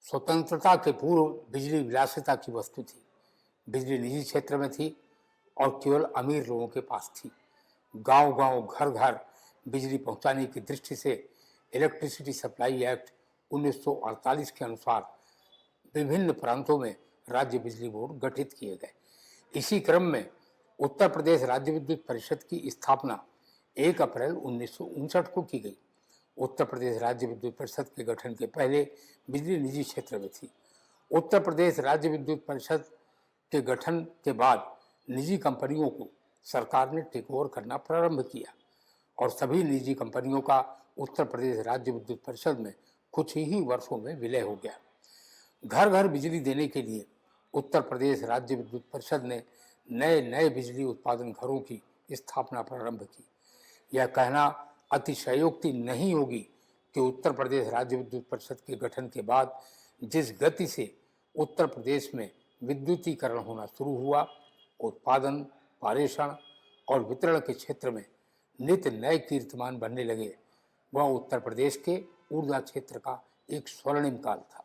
स्वतंत्रता के पूर्व बिजली विलासिता की वस्तु थी। बिजली निजी क्षेत्र में थी और केवल अमीर लोगों के पास थी। गांव-गांव, घर-घर बिजली पहुंचाने की दृष्टि से इलेक्ट्रिसिटी सप्लाई एक्ट 1948 के अनुसार विभिन्न प्रांतों में राज्य बिजली बोर्ड गठित किए गए। इसी क्रम में उत्तर प्रदेश राज्य विद्युत परिषद की स्थापना 1 अप्रैल 1959 को की गई। उत्तर प्रदेश राज्य विद्युत परिषद के गठन के पहले बिजली निजी क्षेत्र में थी। उत्तर प्रदेश राज्य विद्युत परिषद के गठन के बाद निजी कंपनियों को सरकार ने टेक ओवर करना प्रारंभ किया और सभी निजी कंपनियों का उत्तर प्रदेश राज्य विद्युत परिषद में कुछ ही वर्षों में विलय हो गया। घर घर बिजली देने के लिए उत्तर प्रदेश राज्य विद्युत परिषद ने नए नए बिजली उत्पादन घरों की स्थापना प्रारंभ की। यह कहना अतिशयोक्ति नहीं होगी कि उत्तर प्रदेश राज्य विद्युत परिषद के गठन के बाद जिस गति से उत्तर प्रदेश में विद्युतीकरण होना शुरू हुआ, उत्पादन, पारेषण और वितरण के क्षेत्र में नित्य नए कीर्तिमान बनने लगे, वह उत्तर प्रदेश के ऊर्जा क्षेत्र का एक स्वर्णिम काल था।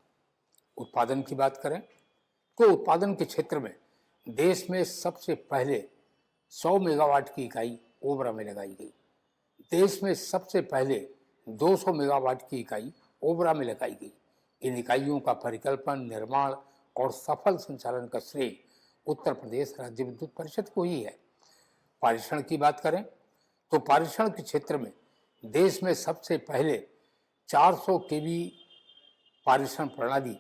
उत्पादन की बात करें तो उत्पादन के क्षेत्र में देश में सबसे पहले 100 मेगावाट की इकाई ओबरा में लगाई गई। देश में सबसे पहले 200 मेगावाट की इकाई ओबरा में लगाई गई। इन इकाइयों का परिकल्पन, निर्माण और सफल संचालन का श्रेय उत्तर प्रदेश राज्य विद्युत परिषद को ही है। पारेषण की बात करें तो पारेषण के क्षेत्र में देश में सबसे पहले 400 केवी पारेषण प्रणाली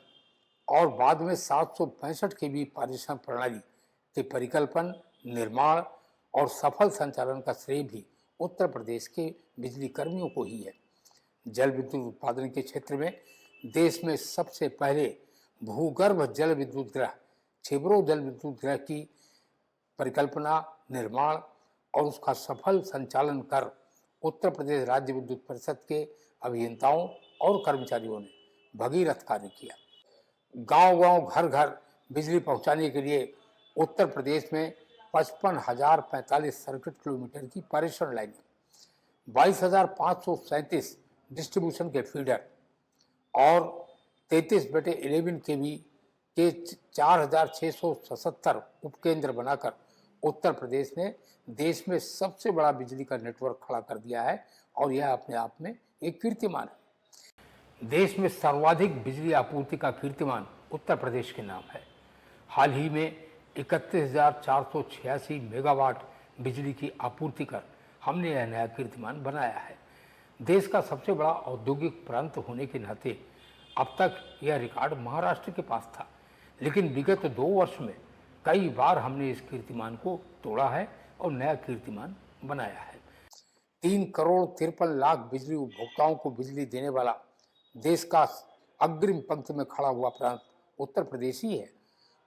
और बाद में 765 केवी पारेषण प्रणाली के परिकल्पन, निर्माण और सफल संचालन का श्रेय भी उत्तर प्रदेश के बिजली कर्मियों को ही है। जल विद्युत उत्पादन के क्षेत्र में देश में सबसे पहले भूगर्भ जल विद्युत ग्रह छिबरो जल विद्युत ग्रह की परिकल्पना, निर्माण और उसका सफल संचालन कर उत्तर प्रदेश राज्य विद्युत परिषद के अभियंताओं और कर्मचारियों ने भगीरथ कार्य किया। गांव-गांव, घर-घर बिजली पहुंचाने के लिए उत्तर प्रदेश में 55,045 सर्किट किलोमीटर की पारेषण लाइनें, 22,537 डिस्ट्रीब्यूशन के फीडर और 33/11 केवी के 4,677 उपकेंद्र बनाकर उत्तर प्रदेश ने देश में सबसे बड़ा बिजली का नेटवर्क खड़ा कर दिया है और यह अपने आप में एक कीर्तिमान है। देश में सर्वाधिक बिजली आपूर्ति का कीर्तिमान उत्तर प्रदेश के नाम है। हाल ही में 31,486 मेगावाट बिजली की आपूर्ति कर हमने यह नया कीर्तिमान बनाया है। देश का सबसे बड़ा औद्योगिक प्रांत होने के नाते अब तक यह रिकॉर्ड महाराष्ट्र के पास था, लेकिन विगत 2 वर्ष में कई बार हमने इस कीर्तिमान को तोड़ा है और नया कीर्तिमान बनाया है। 3 करोड़ 53 लाख बिजली उपभोक्ताओं को बिजली देने वाला देश का अग्रिम पंक्ति में खड़ा हुआ प्रांत उत्तर प्रदेश ही है।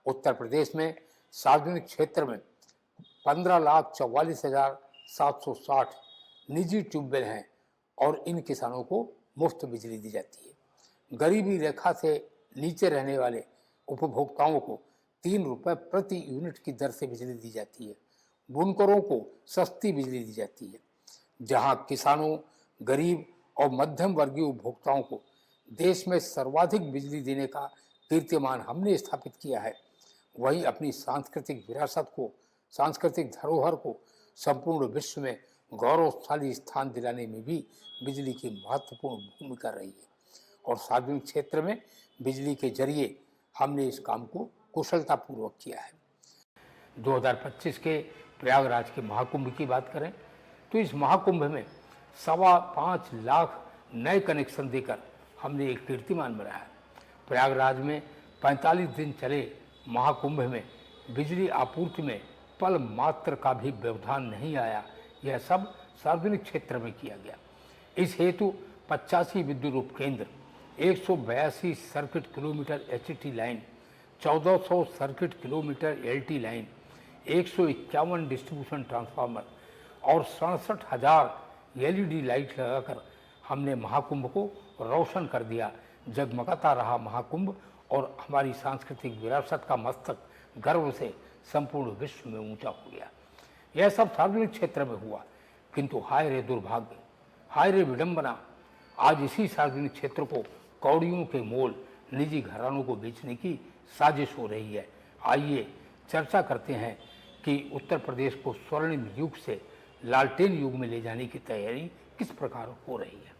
उत्तर प्रदेश में सार्वजनिक क्षेत्र में 15,44,760 निजी ट्यूबवेल हैं और इन किसानों को मुफ्त बिजली दी जाती है। गरीबी रेखा से नीचे रहने वाले उपभोक्ताओं को 3 रुपये प्रति यूनिट की दर से बिजली दी जाती है। बुनकरों को सस्ती बिजली दी जाती है। जहां किसानों, गरीब और मध्यम वर्गीय उपभोक्ताओं को देश में सर्वाधिक बिजली देने का कीर्तिमान हमने स्थापित किया है, वहीं अपनी सांस्कृतिक विरासत को, सांस्कृतिक धरोहर को संपूर्ण विश्व में गौरवशाली स्थान दिलाने में भी बिजली की महत्वपूर्ण भूमिका रही है और सार्वजनिक क्षेत्र में बिजली के जरिए हमने इस काम को कुशलतापूर्वक किया है। 2025 के प्रयागराज के महाकुंभ की बात करें तो इस महाकुंभ में 5.25 लाख नए कनेक्शन देकर हमने एक कीर्तिमान बनाया है। प्रयागराज में 45 दिन चले महाकुंभ में बिजली आपूर्ति में पल मात्र का भी व्यवधान नहीं आया। यह सब सार्वजनिक क्षेत्र में किया गया। इस हेतु 85 विद्युत उपकेंद्र, 182 circuit kilometre HT line, 1400 circuit kilometre LT line, 151 distribution transformer और 67,000 LED लाइट लगाकर हमने महाकुंभ को रोशन कर दिया। जगमगाता रहा महाकुंभ और हमारी सांस्कृतिक विरासत का मस्तक गर्व से संपूर्ण विश्व में ऊंचा हो गया। यह सब सार्वजनिक क्षेत्र में हुआ, किंतु हाय रे दुर्भाग्य, हाय रे विडंबना, आज इसी सार्वजनिक क्षेत्र को कौड़ियों के मोल निजी घरानों को बेचने की साजिश हो रही है। आइए चर्चा करते हैं कि उत्तर प्रदेश को स्वर्णिम युग से लालटेन युग में ले जाने की तैयारी किस प्रकार हो रही है।